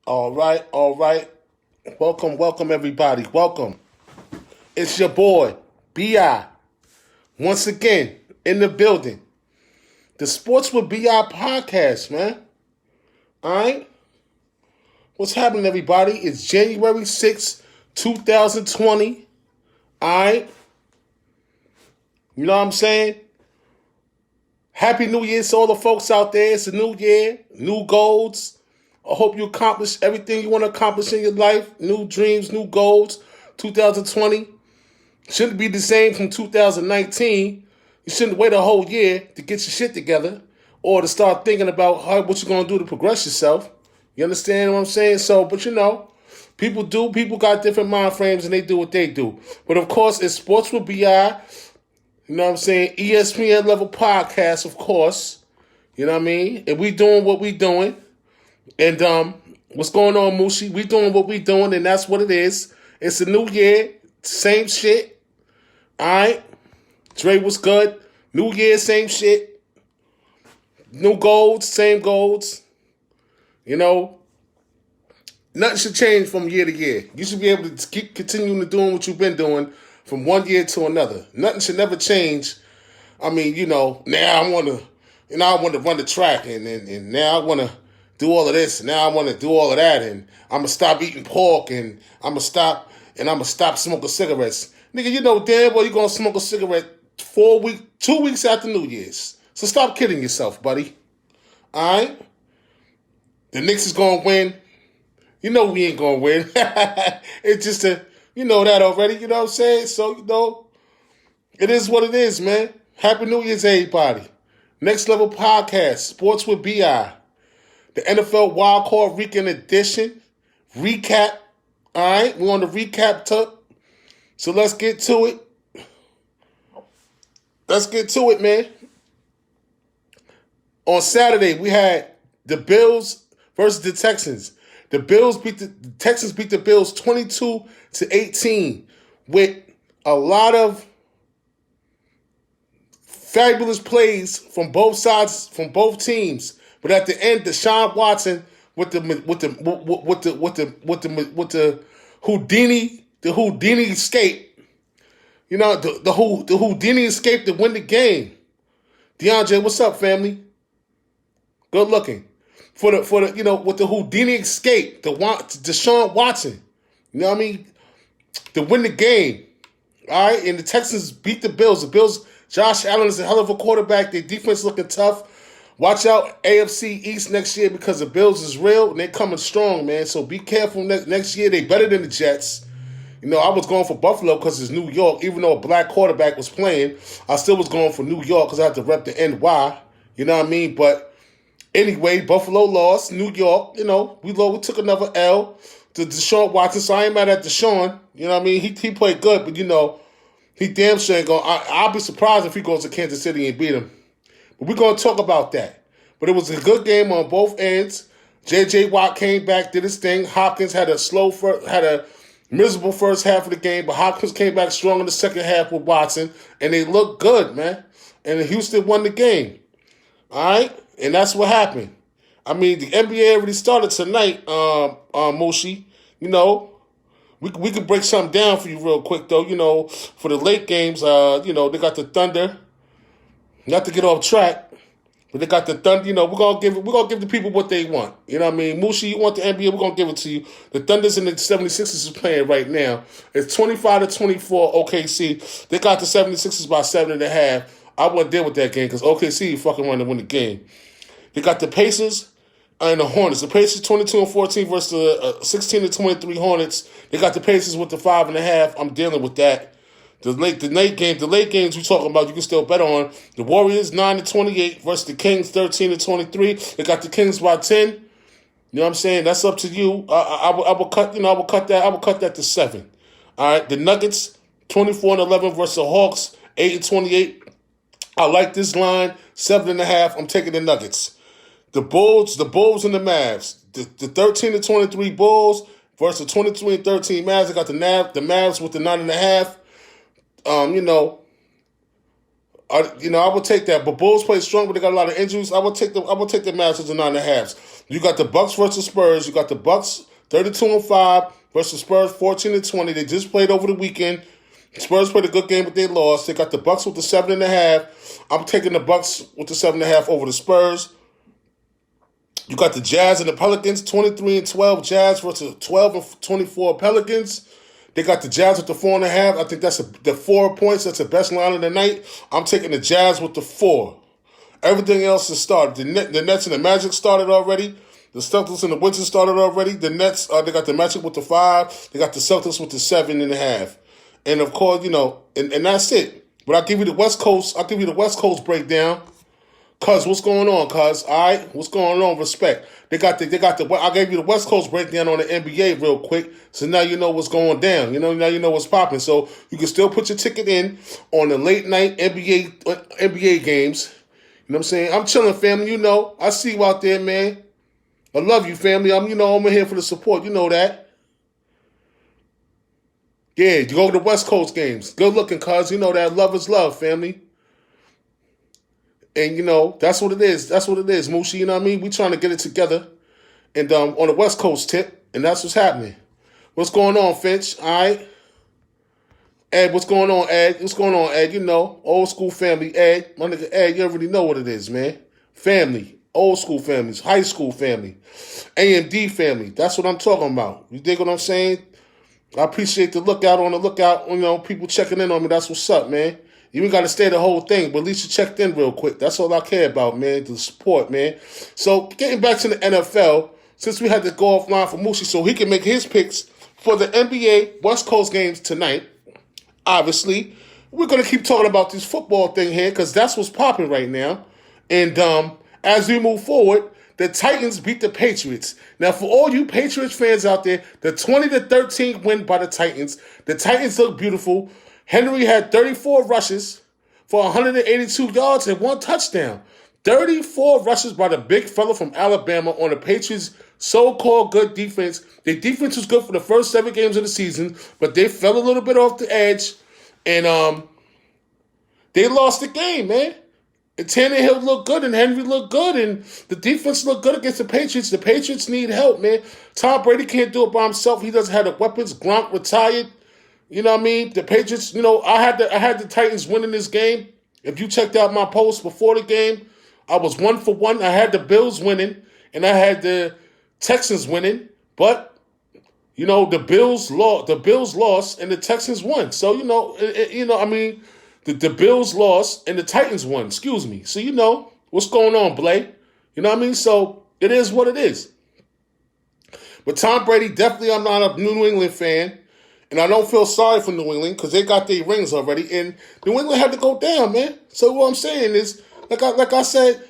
All right, all right. Welcome, everybody. Welcome. It's your boy, B.I. Once again, in the building. The Sports with B.I. podcast, man. All right? What's happening, everybody? It's January 6th, 2020. All right? You know what I'm saying? Happy New Year to all the folks out there. It's a new year, new goals. I hope you accomplish everything you want to accomplish in your life. New dreams, new goals. 2020 shouldn't be the same from 2019. You shouldn't wait a whole year to get your shit together or to start thinking about what you're going to do to progress yourself. You understand what I'm saying? So, but people got different mind frames and they do what they do. But of course, it's Sports with BI. You know what I'm saying? ESPN level podcast, of course. You know what I mean? And we doing what we doing. And what's going on, Mushi? We doing what we doing, and that's what it is. It's a new year, same shit. All right? Dre, what's good? New year, same shit. New goals, same goals. You know, nothing should change from year to year. You should be able to keep continuing to doing what you've been doing from one year to another. Nothing should never change. I mean, now I want to run the track, and now I want to do all of this, and now I want to do all of that, and I'm gonna stop eating pork, and I'm gonna stop smoking cigarettes. Nigga, you know damn well you're gonna smoke a cigarette 2 weeks after New Year's. So stop kidding yourself, buddy. All right? The Knicks is gonna win. You know we ain't gonna win. It's just you know that already. You know what I'm saying? So it is what it is, man. Happy New Year's, everybody. Next Level Podcast, Sports with BI. The NFL WildCardWeekend edition. Recap. All right, we're on the recap tip. So let's get to it. Let's get to it, man. On Saturday, we had the Bills versus the Texans. The Texans beat the Bills 22-18 with a lot of fabulous plays from both sides, from both teams. But at the end, Deshaun Watson with the Houdini escape. You know, the Houdini escape to win the game. DeAndre, what's up, family? Good looking. For the with the Houdini escape, Deshaun Watson. You know what I mean? To win the game. All right, and the Texans beat the Bills. The Bills, Josh Allen is a hell of a quarterback. Their defense looking tough. Watch out, AFC East next year because the Bills is real and they're coming strong, man. So be careful next year. They better than the Jets. I was going for Buffalo because it's New York. Even though a black quarterback was playing, I still was going for New York because I had to rep the NY. You know what I mean? But anyway, Buffalo lost. New York, we took another L to Deshaun Watson. So I ain't mad at Deshaun. You know what I mean? He played good, but he damn sure ain't going. I'll be surprised if he goes to Kansas City and beat him. But we're going to talk about that. But it was a good game on both ends. J.J. Watt came back, did his thing. Hopkins had a miserable first half of the game, but Hopkins came back strong in the second half with Watson, and they looked good, man. And Houston won the game. All right? And that's what happened. I mean, the NBA already started tonight, Moshi. We could break something down for you real quick, though. For the late games, they got the Thunder. Not to get off track, but they got the Thunder. We're gonna give the people what they want. You know what I mean? Mushi, you want the NBA? We're gonna give it to you. The Thunders and the 76ers is playing right now. It's 25-24 OKC. They got the 76ers by 7.5. I wouldn't deal with that game because OKC fucking want to win the game. They got the Pacers and the Hornets. The Pacers 22-14 versus the 16-23 Hornets. They got the Pacers with the 5.5. I'm dealing with that. The late games we talking about, you can still bet on. The Warriors 9-28 versus the Kings 13-23. They got the Kings by 10. You know what I'm saying? That's up to you. I will cut that to 7. All right. The Nuggets 24-11 versus the Hawks 8-28. I like this line 7.5. I'm taking the Nuggets. The Bulls and the Mavs. The 13-23 Bulls versus the 22-13 Mavs. I got the Mavs with the 9.5. I would take that. But Bulls play strong, but they got a lot of injuries. I would take the Mavs to 9.5. You got the Bucks versus Spurs. You got the Bucks 32-5 versus Spurs 14-20. They just played over the weekend. Spurs played a good game, but they lost. They got the Bucks with the 7.5. I'm taking the Bucks with the 7.5 over the Spurs. You got the Jazz and the Pelicans, 23-12. Jazz versus 12-24 Pelicans. They got the Jazz with the 4.5. I think that's the 4 points. That's the best line of the night. I'm taking the Jazz with the 4. Everything else is started. The Nets and the Magic started already. The Celtics and the Wizards started already. The Nets, they got the Magic with the 5. They got the Celtics with the 7.5. And of course, and that's it. But I'll give you the West Coast. I'll give you the West Coast breakdown. Cuz, what's going on, cuz? All right, what's going on? Respect. They got the. I gave you the West Coast breakdown on the NBA real quick, so now you know what's going down. Now you know what's popping. So you can still put your ticket in on the late night NBA games. You know what I'm saying? I'm chilling, family. I see you out there, man. I love you, family. I'm here for the support. You know that. Yeah, you go to the West Coast games. Good looking, cuz. You know that love is love, family. And, that's what it is. That's what it is, Mooshi. You know what I mean? We trying to get it together. And on the West Coast tip. And that's what's happening. What's going on, Finch? All right? Ed, what's going on, Ed? What's going on, Ed? Old school family. Ed, my nigga Ed, you already know what it is, man. Family. Old school families. High school family. AMD family. That's what I'm talking about. You dig what I'm saying? I appreciate the lookout. People checking in on me. That's what's up, man. You ain't got to stay the whole thing, but at least you checked in real quick. That's all I care about, man, the support, man. So, getting back to the NFL, since we had to go offline for Mooshi so he can make his picks for the NBA West Coast games tonight, obviously, we're going to keep talking about this football thing here because that's what's popping right now. And as we move forward, the Titans beat the Patriots. Now, for all you Patriots fans out there, the 20-13 win by the Titans. The Titans look beautiful. Henry had 34 rushes for 182 yards and 1 touchdown. 34 rushes by the big fella from Alabama on the Patriots' so-called good defense. Their defense was good for the first 7 games of the season, but they fell a little bit off the edge, and they lost the game, man. And Tannehill looked good, and Henry looked good, and the defense looked good against the Patriots. The Patriots need help, man. Tom Brady can't do it by himself. He doesn't have the weapons. Gronk retired. You know what I mean? The Patriots, I had the Titans winning this game. If you checked out my post before the game, I was 1 for 1. I had the Bills winning, and I had the Texans winning. But, the Bills lost, and the Texans won. So, the Bills lost, and the Titans won. Excuse me. So, what's going on, Blay? You know what I mean? So, it is what it is. But Tom Brady, definitely I'm not a New England fan. And I don't feel sorry for New England because they got their rings already. And New England had to go down, man. So what I'm saying is, like I said,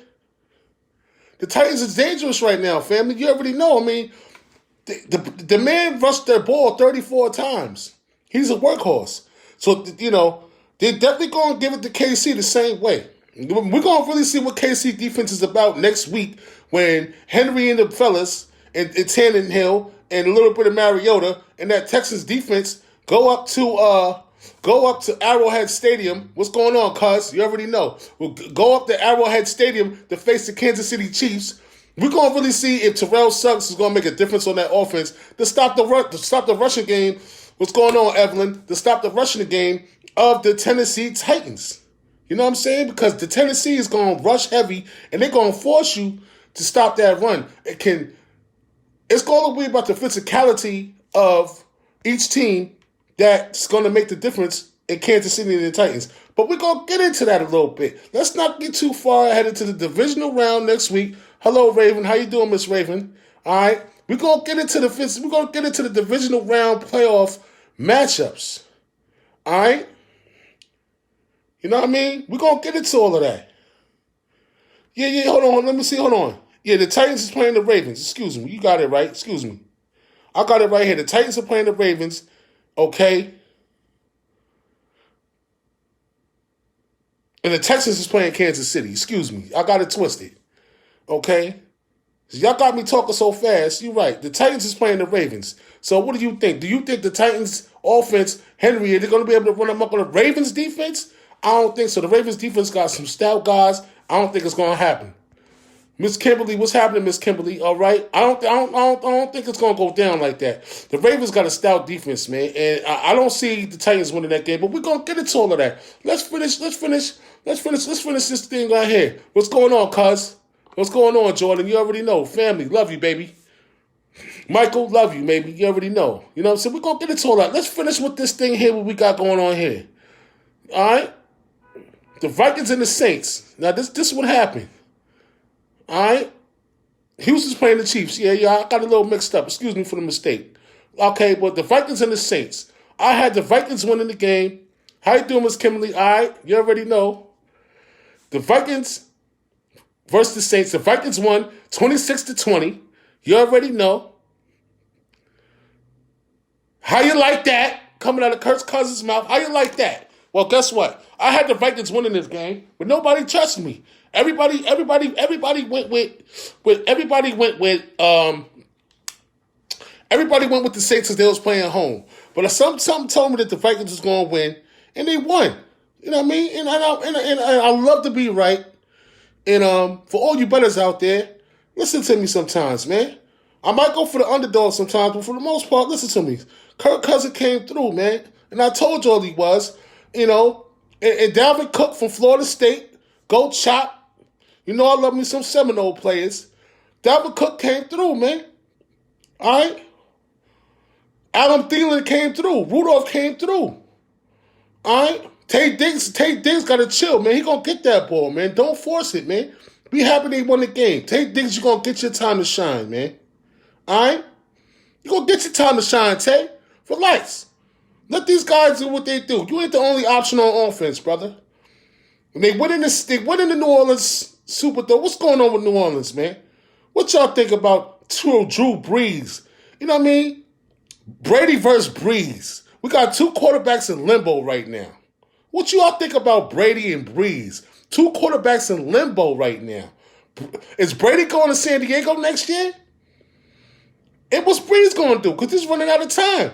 the Titans is dangerous right now, family. You already know. I mean, the man rushed their ball 34 times. He's a workhorse. So, they're definitely going to give it to KC the same way. We're going to really see what KC defense is about next week when Henry and the fellas and Tannehill and a little bit of Mariota and that Texans defense go up to Arrowhead Stadium. What's going on, cuz? You already know. We'll go up to Arrowhead Stadium to face the Kansas City Chiefs. We're going to really see if Terrell Suggs is going to make a difference on that offense to stop the rushing game. What's going on, Evelyn? To stop the rushing game of the Tennessee Titans. You know what I'm saying? Because the Tennessee is going to rush heavy, and they're going to force you to stop that run. It's going to be about the physicality of each team that's going to make the difference in Kansas City and the Titans. But we're going to get into that a little bit. Let's not get too far ahead into the divisional round next week. Hello, Raven. How you doing, Miss Raven? All right. We're going to get into the divisional round playoff matchups. All right. You know what I mean? We're going to get into all of that. Yeah. Hold on. Let me see. Hold on. Yeah, the Titans is playing the Ravens. Excuse me. You got it right. Excuse me. I got it right here. The Titans are playing the Ravens. Okay. And the Texans is playing Kansas City. Excuse me. I got it twisted. Okay. Y'all got me talking so fast. You're right. The Titans is playing the Ravens. So what do you think? Do you think the Titans offense, Henry, are they going to be able to run amok on the Ravens defense? I don't think so. The Ravens defense got some stout guys. I don't think it's going to happen. Miss Kimberly, what's happening, Miss Kimberly? All right, I don't think it's gonna go down like that. The Ravens got a stout defense, man, and I don't see the Titans winning that game. But we're gonna get into all of that. Let's finish this thing right here. What's going on, cuz? What's going on, Jordan? You already know. Family, love you, baby. Michael, love you, baby. You already know. You know what I'm saying? We're gonna get into all that. Let's finish with this thing here. What we got going on here? All right, the Vikings and the Saints. Now this is what happened. All right? Houston's playing the Chiefs. Yeah, I got a little mixed up. Excuse me for the mistake. Okay, but the Vikings and the Saints. I had the Vikings winning the game. How you doing, Miss Kimberly? All right, you already know. The Vikings versus the Saints. The Vikings won 26-20. You already know. How you like that? Coming out of Kirk Cousins' mouth. How you like that? Well, guess what? I had the Vikings winning this game, but nobody trusted me. Everybody went with the Saints as they was playing home. But something told me that the Vikings was going to win, and they won. You know what I mean? And I love to be right. And for all you bettors out there, listen to me sometimes, man. I might go for the underdog sometimes, but for the most part, listen to me. Kirk Cousins came through, man, and I told you all he was. You know, and Dalvin Cook from Florida State, go chop. You know I love me some Seminole players. Dalvin Cook came through, man. All right? Adam Thielen came through. Rudolph came through. All right? Tate Diggs got to chill, man. He going to get that ball, man. Don't force it, man. Be happy they won the game. Tate Diggs, you going to get your time to shine, man. All right? You going to get your time to shine, Tay. Relax. Let these guys do what they do. You ain't the only option on offense, brother. And they went in the New Orleans Superdome. What's going on with New Orleans, man? What y'all think about Drew Brees? You know what I mean? Brady versus Brees. We got two quarterbacks in limbo right now. What y'all think about Brady and Brees? Two quarterbacks in limbo right now. Is Brady going to San Diego next year? And what's Brees going to do? Because he's running out of time.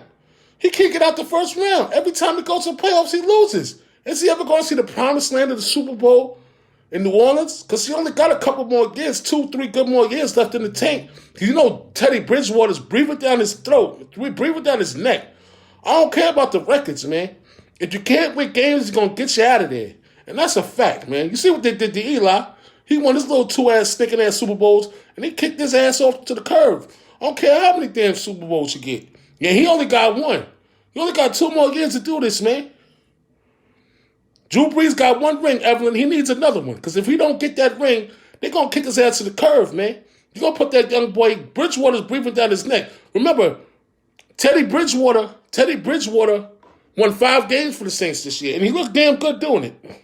He can't get out the first round. Every time he goes to the playoffs, he loses. Is he ever going to see the promised land of the Super Bowl in New Orleans? Because he only got a couple more years, 2-3 good more years left in the tank. You know Teddy Bridgewater's breathing down his throat, breathing down his neck. I don't care about the records, man. If you can't win games, he's going to get you out of there. And that's a fact, man. You see what they did to Eli? He won his little two-ass, stinking-ass Super Bowls, and he kicked his ass off to the curb. I don't care how many damn Super Bowls you get. Yeah, he only got one. He only got 2 more years to do this, man. Drew Brees got 1 ring, Evelyn. He needs another one. Because if he don't get that ring, they're going to kick his ass to the curve, man. You're going to put that young boy, Bridgewater's breathing down his neck. Remember, Teddy Bridgewater won 5 games for the Saints this year. And he looked damn good doing it.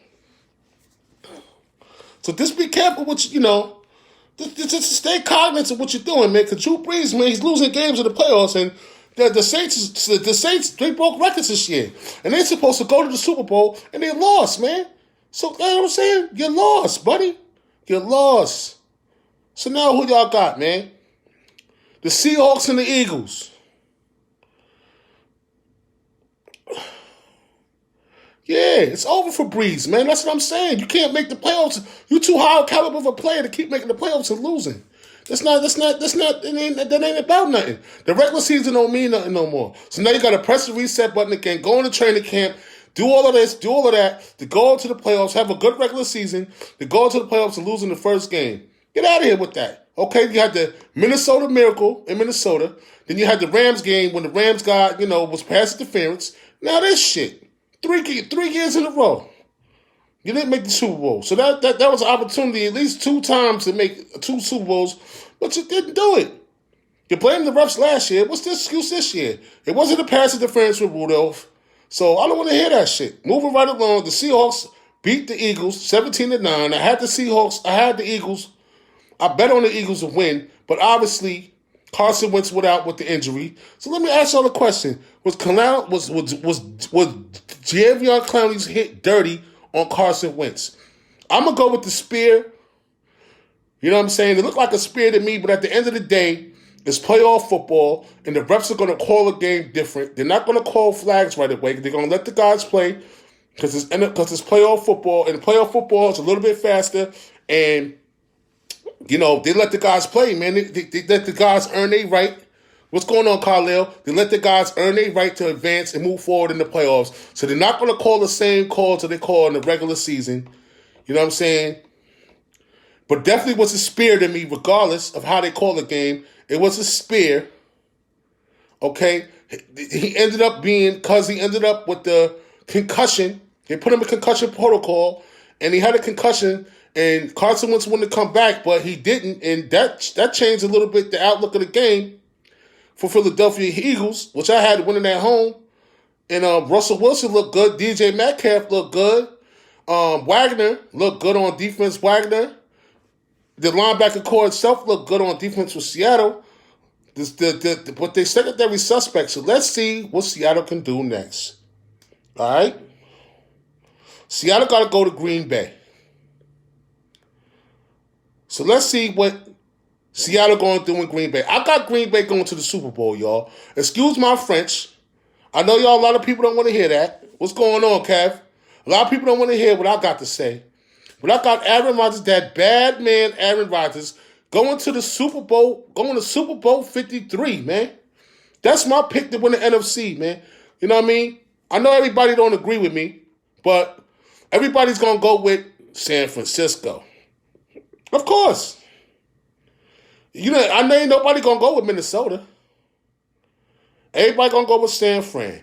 So just be careful what you know. Just stay cognizant of what you're doing, man. Because Drew Brees, man, he's losing games in the playoffs. And the Saints, they broke records this year. And they're supposed to go to the Super Bowl, and they lost, man. So, you know what I'm saying? You lost, buddy. You lost. So now who y'all got, man? The Seahawks and the Eagles. Yeah, it's over for Breeze, man. That's what I'm saying. You can't make the playoffs. You're too high caliber of a player to keep making the playoffs and losing. That ain't about nothing. The regular season don't mean nothing no more. So now you got to press the reset button again, go into training camp, do all of this, do all of that, to go into the playoffs, have a good regular season, to go into the playoffs and lose in the first game. Get out of here with that. Okay, you had the Minnesota Miracle in Minnesota. Then you had the Rams game when the Rams got, was pass interference. Now this shit. 3 years in a row. You didn't make the Super Bowl. So that was an opportunity at least 2 times to make 2 Super Bowls, but you didn't do it. You blamed the refs last year. What's the excuse this year? It wasn't a pass interference with Rudolph. So I don't want to hear that shit. Moving right along, the Seahawks beat the Eagles 17-9. I had the Eagles. I bet on the Eagles to win, but obviously Carson Wentz went with the injury. So let me ask y'all a question. Was Jadeveon Clowney's hit dirty on Carson Wentz? I'm going to go with the spear. You know what I'm saying? It looked like a spear to me, but at the end of the day, it's playoff football, and the refs are going to call a game different. They're not going to call flags right away. They're going to let the guys play because it's playoff football, and playoff football is a little bit faster, and they let the guys play, man. They let the guys earn their right. What's going on, Carlisle? They let the guys earn their right to advance and move forward in the playoffs. So they're not going to call the same calls that they call in the regular season. You know what I'm saying? But definitely was a spear to me, regardless of how they call the game. It was a spear. Okay? He ended up with the concussion. They put him in concussion protocol, and he had a concussion, and Carson Wentz wanted to come back, but he didn't, and that changed a little bit the outlook of the game for Philadelphia Eagles, which I had winning at home. And Russell Wilson looked good. DJ Metcalf looked good. Wagner looked good on defense. The linebacker core itself looked good on defense with Seattle. But they secondary suspects. So let's see what Seattle can do next. All right? Seattle got to go to Green Bay. So let's see what Seattle going to do in Green Bay. I got Green Bay going to the Super Bowl, y'all. Excuse my French. I know y'all, a lot of people don't want to hear that. What's going on, Kev? A lot of people don't want to hear what I got to say. But I got Aaron Rodgers, that bad man Aaron Rodgers, going to Super Bowl 53, man. That's my pick to win the NFC, man. You know what I mean? I know everybody don't agree with me, but everybody's going to go with San Francisco. Of course. I know ain't nobody going to go with Minnesota. Everybody going to go with San Fran.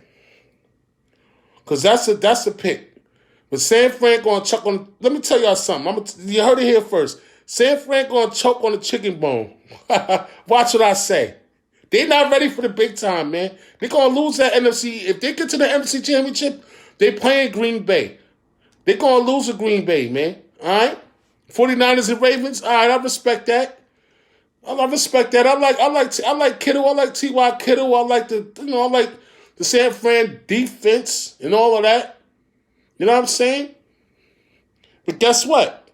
Because that's a pick. But San Fran going to chuck on... Let me tell y'all something. You heard it here first. San Fran going to choke on the chicken bone. Watch what I say. They're not ready for the big time, man. They're going to lose that NFC. If they get to the NFC Championship, they playing Green Bay. They're going to lose to Green Bay, man. All right? 49ers and Ravens. All right, I respect that. I respect that. I like Kittle. I like T.Y. Kittle. I like the San Fran defense and all of that. You know what I'm saying? But guess what?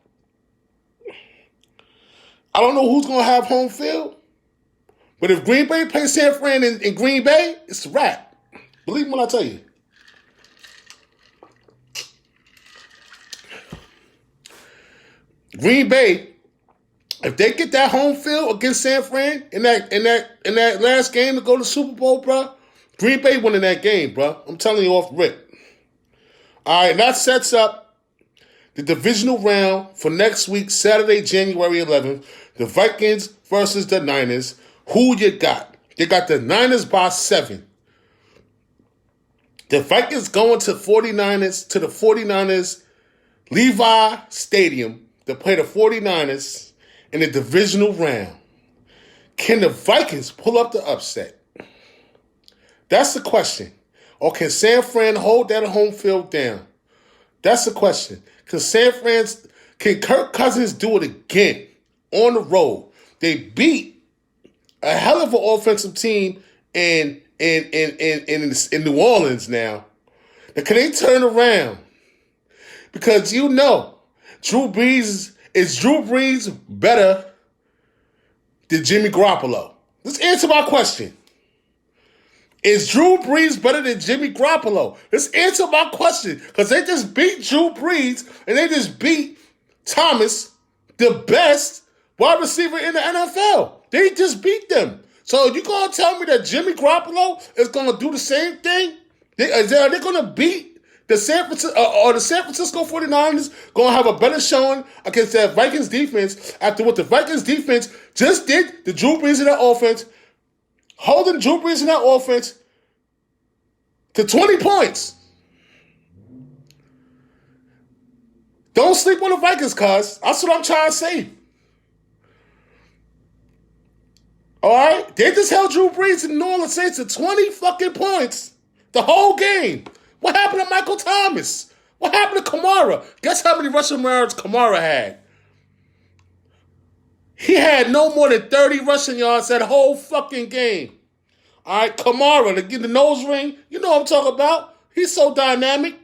I don't know who's going to have home field. But if Green Bay plays San Fran in Green Bay, it's a wrap. Believe me when I tell you. Green Bay, if they get that home field against San Fran in that last game to go to the Super Bowl, bro, Green Bay winning that game, bro. I'm telling you off the rip. All right, and that sets up the divisional round for next week, Saturday, January 11th. The Vikings versus the Niners. Who you got? You got the Niners by 7. The Vikings going to the 49ers Levi Stadium to play the 49ers in the divisional round. Can the Vikings pull up the upset? That's the question. Or can San Fran hold that home field down? That's the question. Can Kirk Cousins do it again on the road? They beat a hell of an offensive team in New Orleans now. Now, can they turn around? Because Drew Brees better than Jimmy Garoppolo? Let's answer my question. Is Drew Brees better than Jimmy Garoppolo? Let's answer my question. Because they just beat Drew Brees and they just beat Thomas, the best wide receiver in the NFL. They just beat them. So you going to tell me that Jimmy Garoppolo is going to do the same thing? Are they going to beat the San Francisco 49ers going to have a better showing against that Vikings defense after what the Vikings defense just did to Drew Brees in that offense, holding Drew Brees in that offense to 20 points. Don't sleep on the Vikings, cuz. That's what I'm trying to say. All right? They just held Drew Brees in New Orleans Saints to 20 fucking points the whole game. What happened to Michael Thomas? What happened to Kamara? Guess how many rushing yards Kamara had? He had no more than 30 rushing yards that whole fucking game. All right, Kamara, to get the nose ring, you know what I'm talking about. He's so dynamic.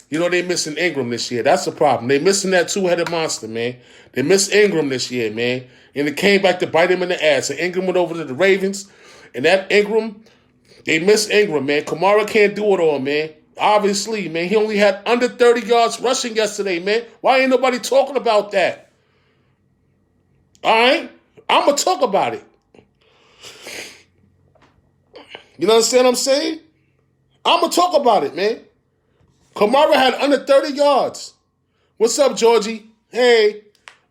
They missing Ingram this year. That's the problem. They missing that two-headed monster, man. They miss Ingram this year, man. And it came back to bite him in the ass. And Ingram went over to the Ravens. And that Ingram, they miss Ingram, man. Kamara can't do it all, man. Obviously, man, he only had under 30 yards rushing yesterday, man. Why ain't nobody talking about that? All right? I'm going to talk about it. You understand what I'm saying? I'm going to talk about it, man. Kamara had under 30 yards. What's up, Georgie? Hey.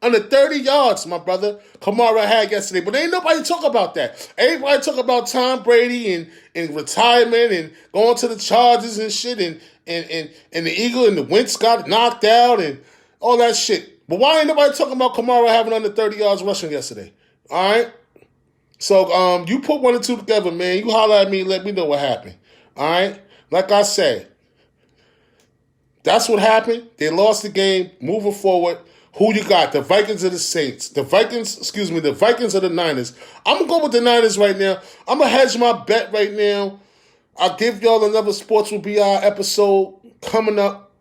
Under 30 yards, my brother, Kamara had yesterday. But ain't nobody talk about that. Everybody talk about Tom Brady and retirement and going to the Chargers and shit and the Eagle and the Wentz got knocked out and all that shit. But why ain't nobody talking about Kamara having under 30 yards rushing yesterday? All right? So you put one and two together, man. You holler at me and let me know what happened. All right? Like I said, that's what happened. They lost the game. Moving forward. Who you got? The Vikings or the Saints? The Vikings or the Niners? I'm going to go with the Niners right now. I'm going to hedge my bet right now. I'll give y'all another Sports Will Be Our episode coming up.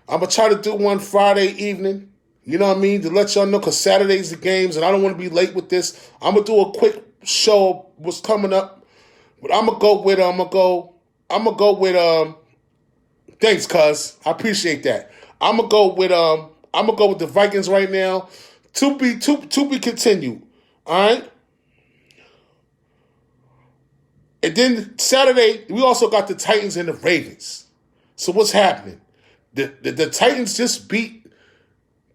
I'm going to try to do one Friday evening. You know what I mean? To let y'all know, because Saturday's the games, and I don't want to be late with this. I'm going to do a quick show of what's coming up. But I'm going to go with, thanks, cuz. I appreciate that. I'm going to go with the Vikings right now. To be continued. All right? And then Saturday, we also got the Titans and the Ravens. So what's happening? The Titans just beat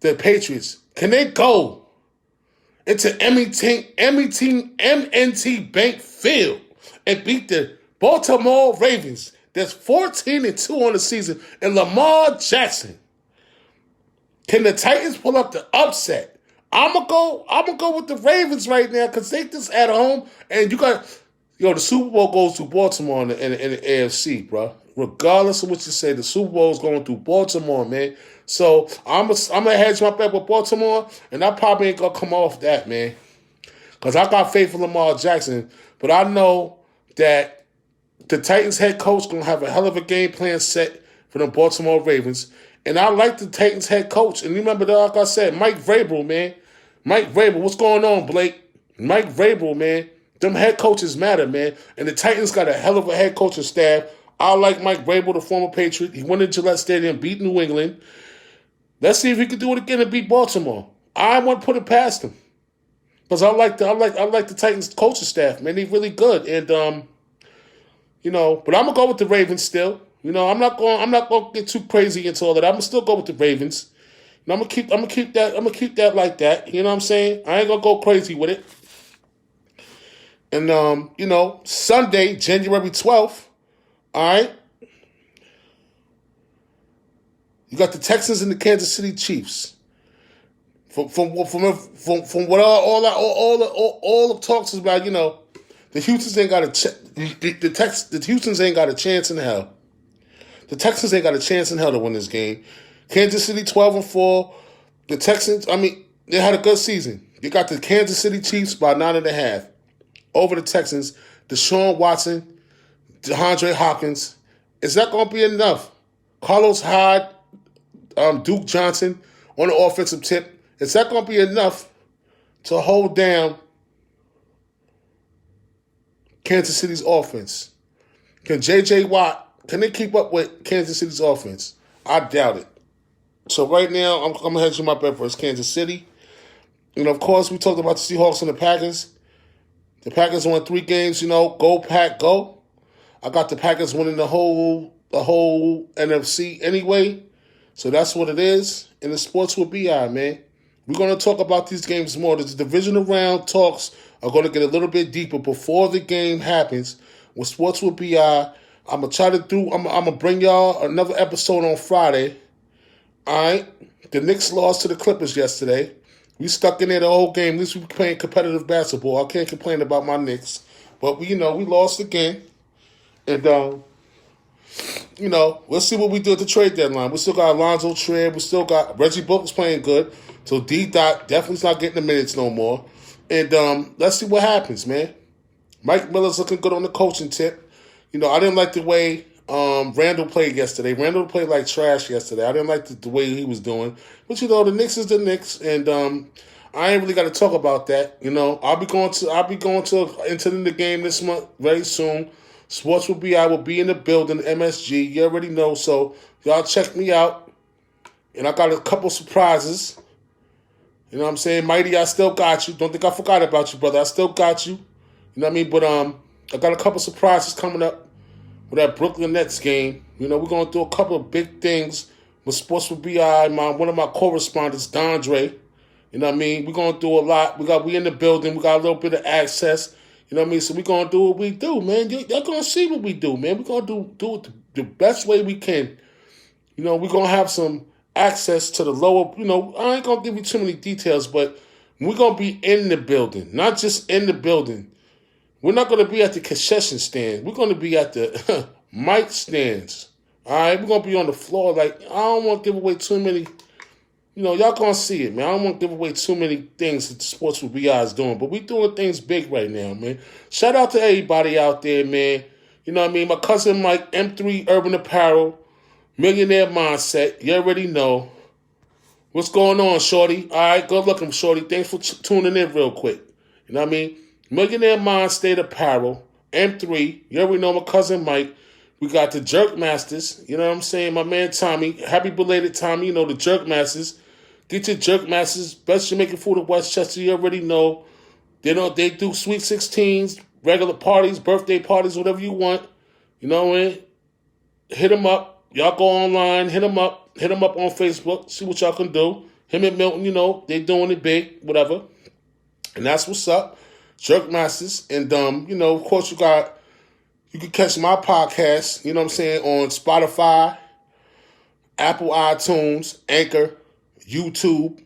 the Patriots. Can they go into M&T Bank Field and beat the Baltimore Ravens? That's 14-2 on the season. And Lamar Jackson. Can the Titans pull up the upset? I'm gonna go with the Ravens right now because they just at home and you got the Super Bowl goes to Baltimore in the AFC, bro. Regardless of what you say, the Super Bowl is going through Baltimore, man. So I'm gonna hedge my bet with Baltimore, and I probably ain't gonna come off that, man, because I got faith in Lamar Jackson, but I know that the Titans head coach gonna have a hell of a game plan set for the Baltimore Ravens. And I like the Titans head coach. And remember, like I said, Mike Vrabel, man. Mike Vrabel, what's going on, Blake? Mike Vrabel, man. Them head coaches matter, man. And the Titans got a hell of a head coaching staff. I like Mike Vrabel, the former Patriot. He went to Gillette Stadium, beat New England. Let's see if he can do it again and beat Baltimore. I want to put it past him. Because I like the Titans coaching staff, man. They're really good. And but I'm gonna go with the Ravens still. I'm not going to get too crazy into all that. I'm going to still go with the Ravens. And I'm going to keep that like that. You know what I'm saying? I ain't going to go crazy with it. And Sunday, January 12th, all right? You got the Texans and the Kansas City Chiefs. From what all the talks is about, the Houstons ain't got the Houstons ain't got a chance in hell. The Texans ain't got a chance in hell to win this game. Kansas City 12-4. The Texans, they had a good season. You got the Kansas City Chiefs by 9.5 over the Texans. Deshaun Watson, DeAndre Hopkins. Is that going to be enough? Carlos Hyde, Duke Johnson on the offensive tip. Is that going to be enough to hold down Kansas City's offense? Can J.J. Watt, can they keep up with Kansas City's offense? I doubt it. So right now, I'm going to head to my bet for Kansas City. And of course, we talked about the Seahawks and the Packers. The Packers won 3 games, go Pack, go. I got the Packers winning the whole NFC anyway. So that's what it is. And the Sports Will Be Our, man. We're going to talk about these games more. The divisional round talks are going to get a little bit deeper before the game happens. With Sports Will Be Our, I'm going to bring y'all another episode on Friday. All right? The Knicks lost to the Clippers yesterday. We stuck in there the whole game. At least we were playing competitive basketball. I can't complain about my Knicks. But, we lost again. And, we'll see what we do at the trade deadline. We still got Alonzo Trier. We still got Reggie Bullock's playing good. So D-Dot definitely's not getting the minutes no more. And let's see what happens, man. Mike Miller's looking good on the coaching tip. I didn't like the way Randall played yesterday. Randall played like trash yesterday. I didn't like the way he was doing. But, the Knicks is the Knicks. And I ain't really got to talk about that. I'll be going to into the game this month very soon. Sports with BI will be in the building, MSG. You already know, so y'all check me out. And I got a couple surprises. You know what I'm saying? Mighty, I still got you. Don't think I forgot about you, brother. I still got you. You know what I mean? But I got a couple surprises coming up with that Brooklyn Nets game. You know, we're going to do a couple of big things with Sports with BI. One of my correspondents, Dondre. You know what I mean? We're going to do a lot. We in the building. We got a little bit of access. You know what I mean? So we're going to do what we do, man. Y'all going to see what we do, man. We're going to do it the best way we can. You know, we're going to have some access to the lower, you know, I ain't going to give you too many details, but we're going to be in the building, not just in the building. We're not going to be at the concession stand. We're going to be at the mic stands. All right? We're going to be on the floor. Like, I don't want to give away too many, you know, y'all going to see it, man. I don't want to give away too many things that the Sports with BI is doing, but we doing things big right now, man. Shout out to everybody out there, man. You know what I mean? My cousin Mike, M3 Urban Apparel, Millionaire Mindset. You already know. What's going on, Shorty? All right, good looking, Shorty. Thanks for tuning in real quick. You know what I mean? Millionaire Mindset Apparel, M3. You already know my cousin Mike. We got the Jerk Masters. You know what I'm saying? My man Tommy. Happy belated Tommy. You know the Jerk Masters. Get your Jerk Masters. Best Jamaican food in Westchester. You already know. They do sweet 16s, regular parties, birthday parties, whatever you want. You know what I mean? Hit them up. Y'all go online, hit them up on Facebook, see what y'all can do. Him and Milton, you know, they doing it big, whatever. And that's what's up. Jerk Masters. And, you know, of course you can catch my podcast, you know what I'm saying, on Spotify, Apple iTunes, Anchor, YouTube.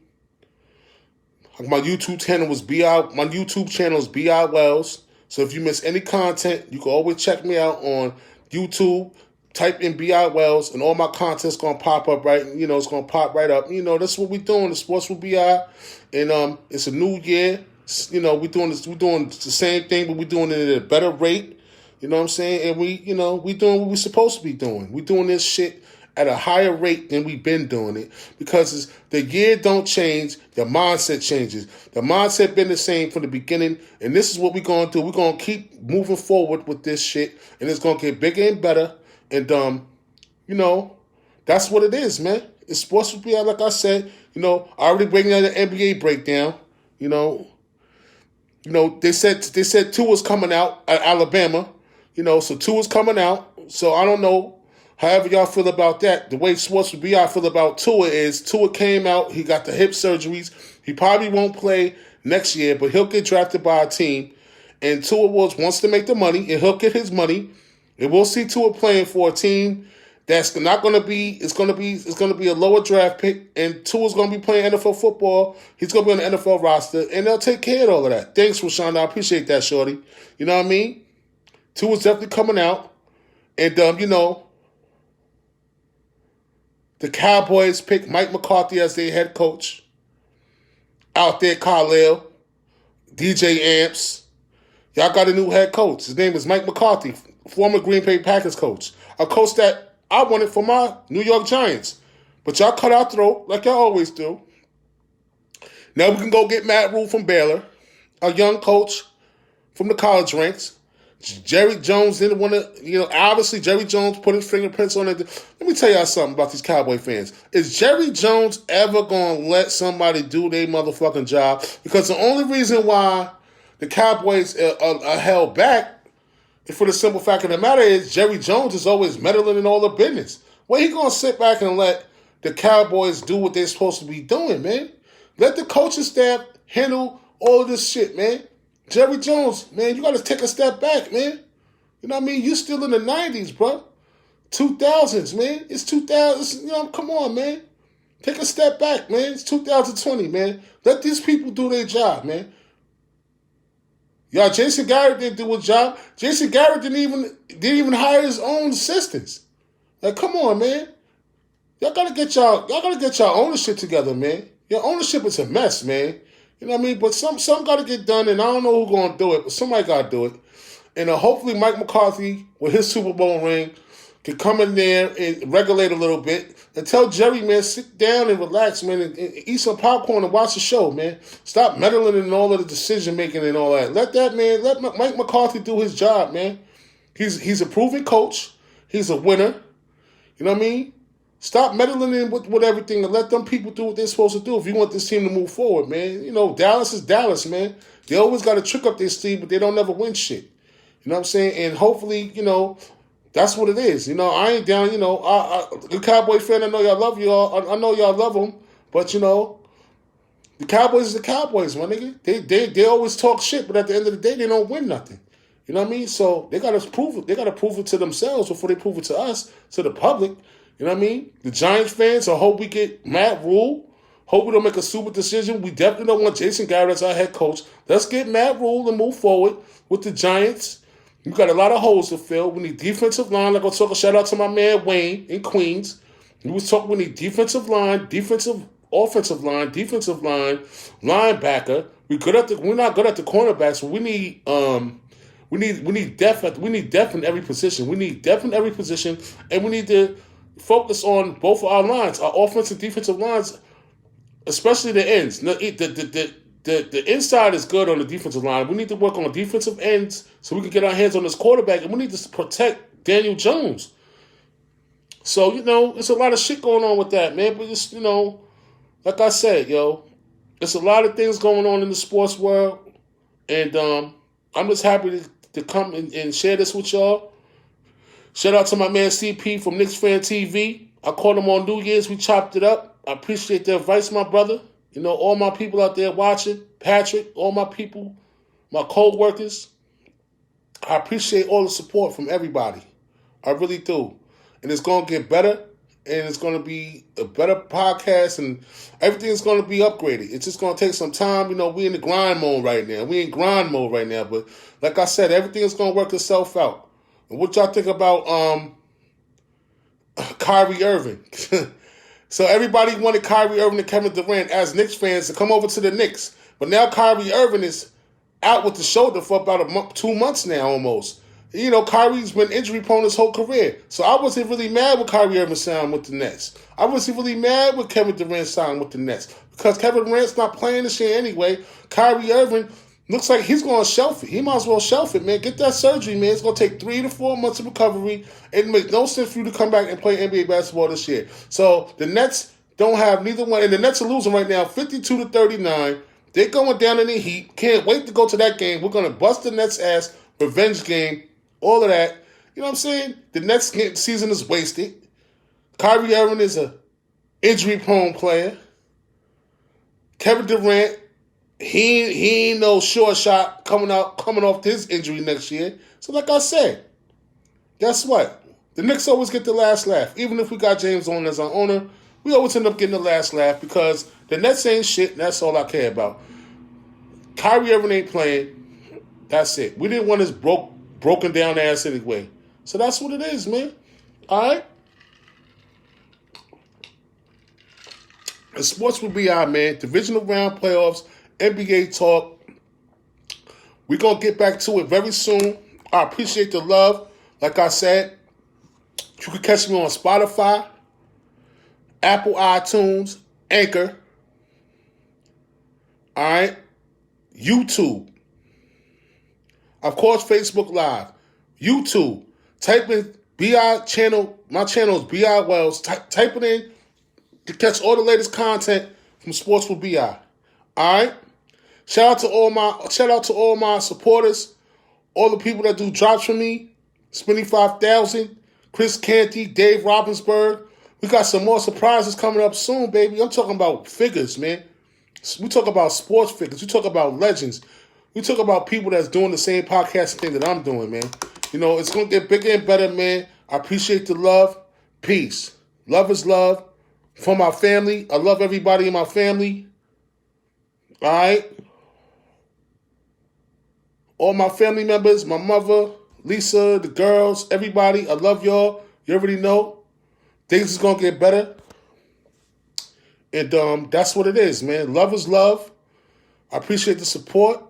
My YouTube channel is B.I. Wells. So if you miss any content, you can always check me out on YouTube. Type in B.I. Wells, and all my content's going to pop up, right? You know, it's going to pop right up. You know, that's what we're doing, the Sports with B.I. And it's a new year. You know, we're doing the same thing, but we're doing it at a better rate. You know what I'm saying? And we doing what we're supposed to be doing. We're doing this shit at a higher rate than we've been doing it. Because the year don't change, the mindset changes. The mindset been the same from the beginning, and this is what we're going to do. We're going to keep moving forward with this shit, and it's going to get bigger and better. And, you know, that's what it is, man. It's Sports with BI, like I said. You know, I already breaking down the NBA breakdown. You know, they said Tua's coming out at Alabama. You know, so Tua's coming out. So I don't know. However y'all feel about that. The way Sports with BI feel about Tua is Tua came out. He got the hip surgeries. He probably won't play next year, but he'll get drafted by a team. And Tua wants to make the money, and he'll get his money. And we'll see Tua playing for a team that's not going to be. It's going to be a lower draft pick, and Tua's going to be playing NFL football. He's going to be on the NFL roster, and they'll take care of all of that. Thanks, Rashonda. I appreciate that, Shorty. You know what I mean? Tua's definitely coming out, and you know, the Cowboys pick Mike McCarthy as their head coach. Out there, Khalil, DJ Amps. Y'all got a new head coach. His name is Mike McCarthy. Former Green Bay Packers coach. A coach that I wanted for my New York Giants. But y'all cut our throat like y'all always do. Now we can go get Matt Rule from Baylor. A young coach from the college ranks. Jerry Jones didn't want to, you know, obviously Jerry Jones put his fingerprints on it. Let me tell y'all something about these Cowboy fans. Is Jerry Jones ever going to let somebody do their motherfucking job? Because the only reason why the Cowboys are held back, for the simple fact of the matter is, Jerry Jones is always meddling in all the business. Well, he going to sit back and let the Cowboys do what they're supposed to be doing, man. Let the coaching staff handle all of this shit, man. Jerry Jones, man, you got to take a step back, man. You know what I mean? You still in the 90s, bro. 2000s, man. It's 2000s. You know, come on, man. Take a step back, man. It's 2020, man. Let these people do their job, man. Y'all, Jason Garrett didn't do his job. Jason Garrett didn't even hire his own assistants. Like, come on, man. Y'all gotta get y'all ownership together, man. Your ownership is a mess, man. You know what I mean? But some gotta get done, and I don't know who's gonna do it, but somebody gotta do it. And hopefully Mike McCarthy, with his Super Bowl ring, can come in there and regulate a little bit and tell Jerry, man, sit down and relax, man, and eat some popcorn and watch the show, man. Stop meddling in all of the decision making and all that. Let Mike McCarthy do his job, man. He's a proven coach. He's a winner. You know what I mean? Stop meddling in with everything and let them people do what they're supposed to do if you want this team to move forward, man. You know, Dallas is Dallas, man. They always got a trick up their sleeve, but they don't never win shit. You know what I'm saying? And hopefully, you know, that's what it is. You know, I ain't down, you know, the Cowboy fan, I know y'all love y'all. I know y'all love them, but, you know, the Cowboys is the Cowboys, my nigga. They always talk shit, but at the end of the day, they don't win nothing. You know what I mean? So they gotta prove it. They gotta prove it to themselves before they prove it to us, to the public. You know what I mean? The Giants fans, I hope we get Matt Rule. Hope we don't make a stupid decision. We definitely don't want Jason Garrett as our head coach. Let's get Matt Rule and move forward with the Giants. We got a lot of holes to fill. We need defensive line. Like I talk a shout out to my man Wayne in Queens. We need defensive line, offensive line, linebacker. We're not good at the cornerbacks, but we need depth in every position. We need depth in every position, and we need to focus on both of our lines, our offensive and defensive lines, especially the ends. The inside is good on the defensive line. We need to work on defensive ends so we can get our hands on this quarterback, and we need to protect Daniel Jones. So, you know, it's a lot of shit going on with that, man. But it's, you know, like I said, yo, there's a lot of things going on in the sports world, and I'm just happy to come and share this with y'all. Shout out to my man CP from Knicks Fan TV. I called him on New Year's. We chopped it up. I appreciate the advice, my brother. You know, all my people out there watching, Patrick, all my people, my co-workers. I appreciate all the support from everybody. I really do. And it's going to get better, and it's going to be a better podcast, and everything's going to be upgraded. It's just going to take some time. You know, we in the grind mode right now. But like I said, everything is going to work itself out. And what y'all think about Kyrie Irving? So everybody wanted Kyrie Irving and Kevin Durant as Knicks fans to come over to the Knicks. But now Kyrie Irving is out with the shoulder for about 2 months now almost. You know, Kyrie's been injury-prone his whole career. So I wasn't really mad with Kyrie Irving signed with the Nets. I wasn't really mad with Kevin Durant signed with the Nets. Because Kevin Durant's not playing this year anyway. Kyrie Irving looks like he's going to shelf it. He might as well shelf it, man. Get that surgery, man. It's going to take 3 to 4 months of recovery. It makes no sense for you to come back and play NBA basketball this year. So the Nets don't have neither one. And the Nets are losing right now 52-39. They're going down in the heat. Can't wait to go to that game. We're going to bust the Nets' ass. Revenge game. All of that. You know what I'm saying? The Nets season is wasted. Kyrie Irving is a injury-prone player. Kevin Durant, he ain't no short shot coming off his injury next year. So like I said, guess what? The Knicks always get the last laugh. Even if we got James on as our owner, we always end up getting the last laugh because the Nets ain't shit, and that's all I care about. Kyrie Irving ain't playing. That's it. We didn't want his broken down ass anyway. So that's what it is, man. All right? And sports will be our man. Divisional round playoffs, NBA talk. We're going to get back to it very soon. I appreciate the love. Like I said, you can catch me on Spotify, Apple iTunes, Anchor. All right? YouTube. Of course, Facebook Live. YouTube. Type in BI channel. My channel is BI Wells. Type it in to catch all the latest content from Sports with BI. All right? Shout out to all my supporters, all the people that do drops for me. Spinny 5000, Chris Canty, Dave Robinsberg. We got some more surprises coming up soon, baby. I'm talking about figures, man. We talk about sports figures. We talk about legends. We talk about people that's doing the same podcasting thing that I'm doing, man. You know, it's going to get bigger and better, man. I appreciate the love. Peace. Love is love. For my family, I love everybody in my family. All right? All my family members, my mother, Lisa, the girls, everybody, I love y'all. You already know. Things is going to get better. And that's what it is, man. Love is love. I appreciate the support.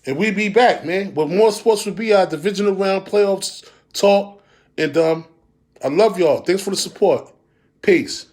And we be back, man, with more Sports will be our divisional round playoffs talk. And I love y'all. Thanks for the support. Peace.